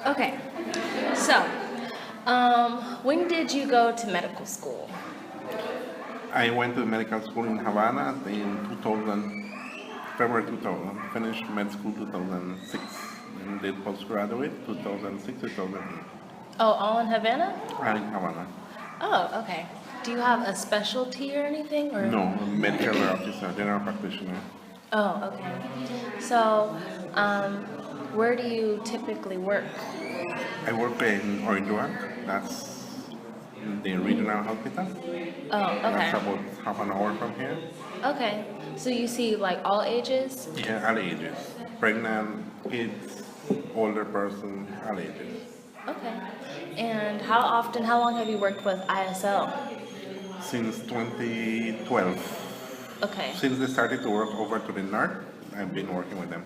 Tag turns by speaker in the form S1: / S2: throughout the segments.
S1: Okay. So, when did you go to medical school?
S2: I went to medical school in Havana in 2000, February 2000. Finished med school 2006 and did postgraduate 2006 2008.
S1: Oh, all in Havana?
S2: In Havana.
S1: Oh, okay. Do you have a specialty or anything, or?
S2: No, medical officer, general practitioner.
S1: Oh, okay. So, where do you typically work?
S2: I work in Orange Walk. That's the regional hospital.
S1: Oh,
S2: That's
S1: okay.
S2: about half an hour from here.
S1: Okay. So you see like all ages?
S2: Yeah, all ages. Pregnant, kids, older person, all ages.
S1: Okay. And how long have you worked with ISL?
S2: Since 2012.
S1: Okay.
S2: Since they started to work over to the north, I've been working with them.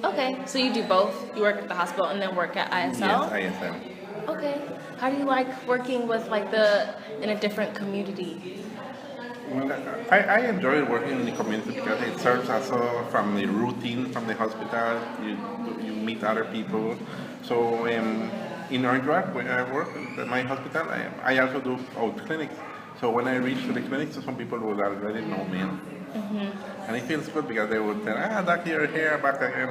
S1: Okay. So you do both? You work at the hospital and then work at ISL?
S2: Yes, ISM.
S1: Okay. How do you like working with in a different community?
S2: Well, I enjoy working in the community because it serves also from the routine from the hospital. You meet other people. So in Orange Rock, where I work at my hospital, I also do out clinics. So when I reach to the clinic, so some people would already know me. And it feels good because they would tell, doctor, you're here, back again.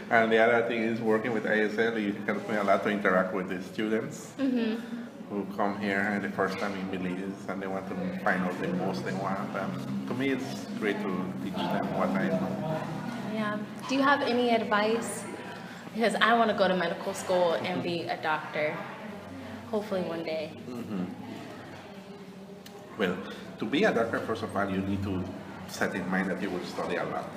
S2: And the other thing is working with ASL, it helps me a lot to interact with the students who come here and the first time in Belize and they want to find out the most they want. And to me, it's great to teach them what I know.
S1: Yeah. Do you have any advice? Because I want to go to medical school and be a doctor. Hopefully one day.
S2: Well, to be a doctor, first of all, you need to set in mind that you will study a lot.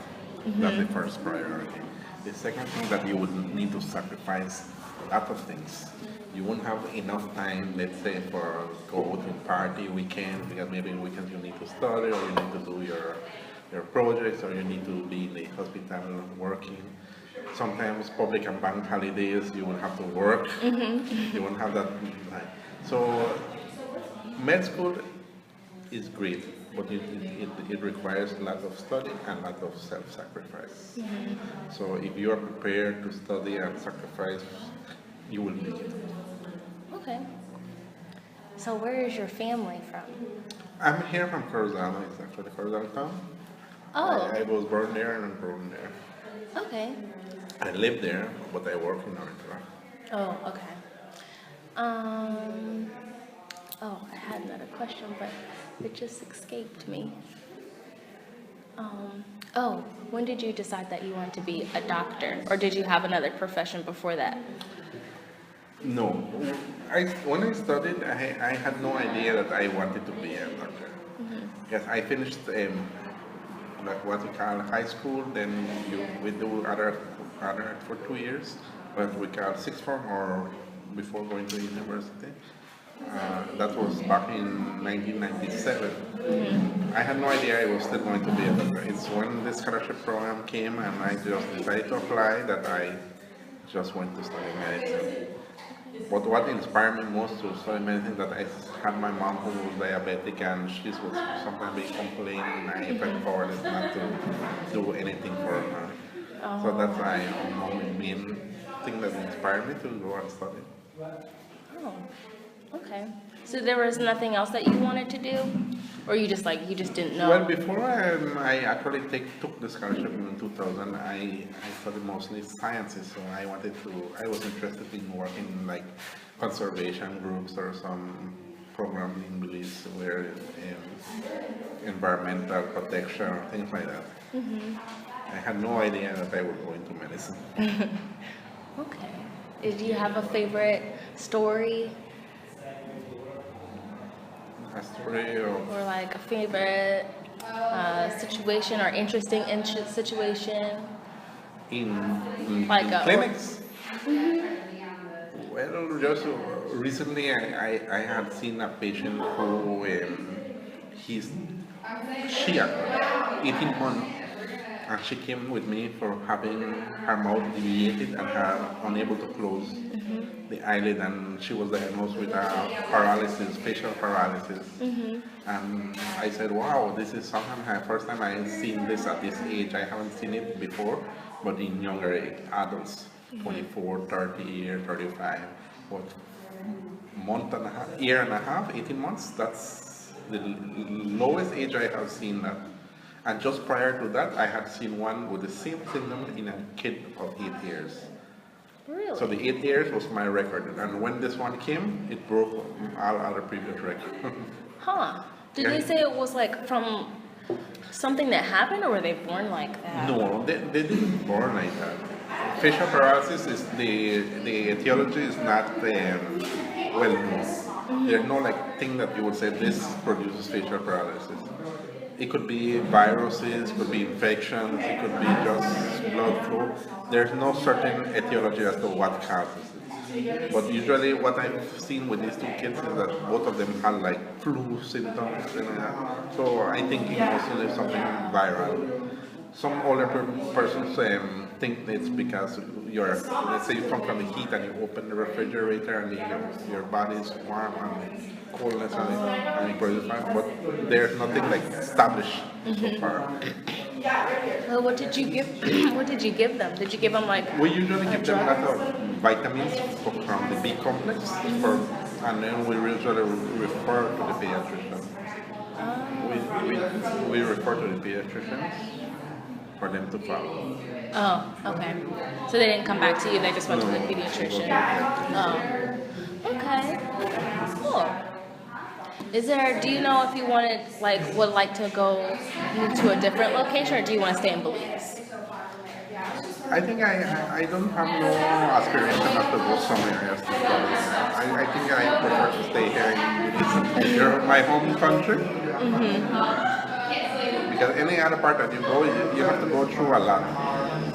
S2: That's the first priority. The second thing that you would need to sacrifice a lot of things. You won't have enough time, let's say, for go out and party weekend, because maybe in weekends you need to study or you need to do your projects or you need to be in the hospital working. Sometimes public and bank holidays you will have to work. You won't have that time. So med school is great, but it requires a lot of study and a lot of self-sacrifice. So if you are prepared to study and sacrifice, you will make it.
S1: Okay. So where is your family from?
S2: I'm here from Corazon, it's actually Corazon town.
S1: Oh,
S2: I was born there and I'm grown there.
S1: okay.
S2: I live there, but I work in Orange.
S1: Oh, okay. I had another question, but it just escaped me. When did you decide that you wanted to be a doctor, or did you have another profession before that?
S2: No, when I studied, I had no idea that I wanted to be a doctor. Yes, I finished like what we call high school, then we do other for 2 years, what we call sixth form or before going to university. That was back in 1997. I had no idea I was still going to be a doctor. It's when the scholarship program came and I just decided to apply that I just went to study medicine. But what inspired me most to study medicine that I had my mom who was diabetic and she was sometimes be complaining and I felt powerless not to do anything for her. So that's my main thing that inspired me to go and study.
S1: Oh, okay. So there was nothing else that you wanted to do, or you just didn't know?
S2: Well, before I actually took the scholarship in 2000, I studied mostly sciences, so I was interested in working in like conservation groups or some program in Belize where environmental protection or things like that. I had no idea that I would go into medicine.
S1: Okay. Do you have a favorite story,
S2: A story of
S1: or like a favorite situation or interesting situation?
S2: in
S1: Like
S2: clinics. Well, just recently I had seen a patient who she actually 18 months and she came with me for having her mouth deviated and her unable to close the eyelid and she was diagnosed with a paralysis, facial paralysis. And I said, wow, this is something first time I've seen this at this age. I haven't seen it before, but in younger adults. 24, 30 years, 35. What, month and a half, year and a half, 18 months? That's the lowest age I have seen that. And just prior to that, I had seen one with the same symptom in a kid of 8 years.
S1: Really?
S2: So the 8 years was my record. And when this one came, it broke all other previous records.
S1: Huh. Did
S2: Yeah.
S1: they say it was like from something that happened, or were they born like that?
S2: No, they didn't born like that. Facial paralysis is the etiology is not well known. There's no like thing that you would say this produces facial paralysis. It could be viruses, could be infections, it could be just blood flow. There's no certain etiology as to what causes it. But usually what I've seen with these two kids is that both of them had like flu symptoms. So I think it mostly is something viral. Some older persons think it's because let's say you come from the heat and you open the refrigerator and your body is warm and coldness and it produces fire, but there's nothing like established so far.
S1: Well, what did you give? What did you give them? Did you give them like?
S2: We usually give them a lot of vitamins from the B complex, and then we usually refer to the pediatrician. We refer to the pediatricians for them to follow.
S1: Oh, okay. So they didn't come back to you. They just went to the pediatrician. Oh, okay. Cool. Do you know if you would like to go to a different location, or do you want to stay in Belize?
S2: I think I don't have no aspiration of to go somewhere else to study. I think I prefer to stay here in my home country. Because any other part that you go, you have to go through a lot.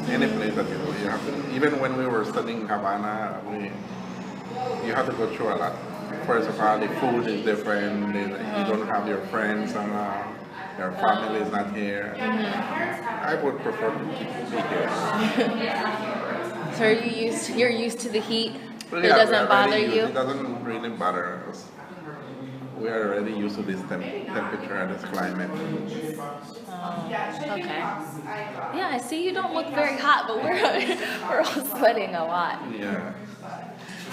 S2: Any place that you go, you have to. Even when we were studying in Havana, you have to go through a lot. First of all, the food is different. You don't have your friends, and your family is not here. I would prefer to be here.
S1: So you're used to the heat?
S2: Yeah,
S1: It doesn't bother you?
S2: It doesn't really bother us. We are already used to this temperature and this climate.
S1: Oh, okay. Yeah, I see you don't look very hot, but we're all sweating a lot.
S2: Yeah.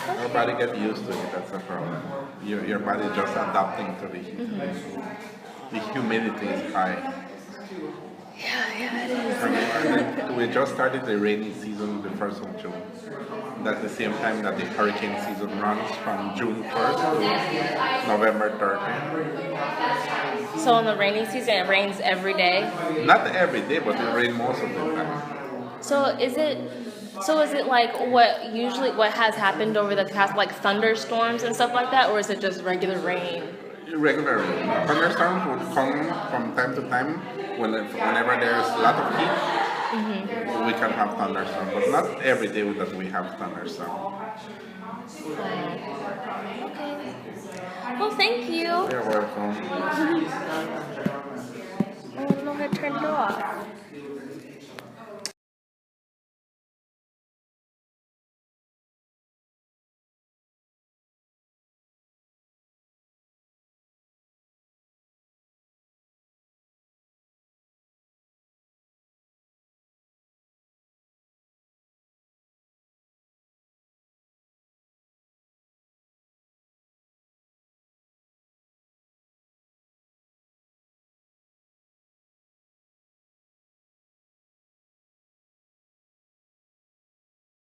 S2: Our body gets used to it, that's the problem. Your body is just adapting to the heat. The humidity is high.
S1: Yeah, it is.
S2: We just started the rainy season the 1st of June. That's the same time that the hurricane season runs, from June 1st to November 30th.
S1: So in the rainy season, it rains every day?
S2: Not every day, but it rains most of the time.
S1: So is it like what has happened over the past, like thunderstorms and stuff like that, or is it just regular rain?
S2: Regular rain. Thunderstorms would come from time to time whenever there's a lot of heat. We can have thunderstorms, but not every day that we have thunderstorms.
S1: Okay. Well, thank you.
S2: You're welcome.
S1: I don't know how to turn it off.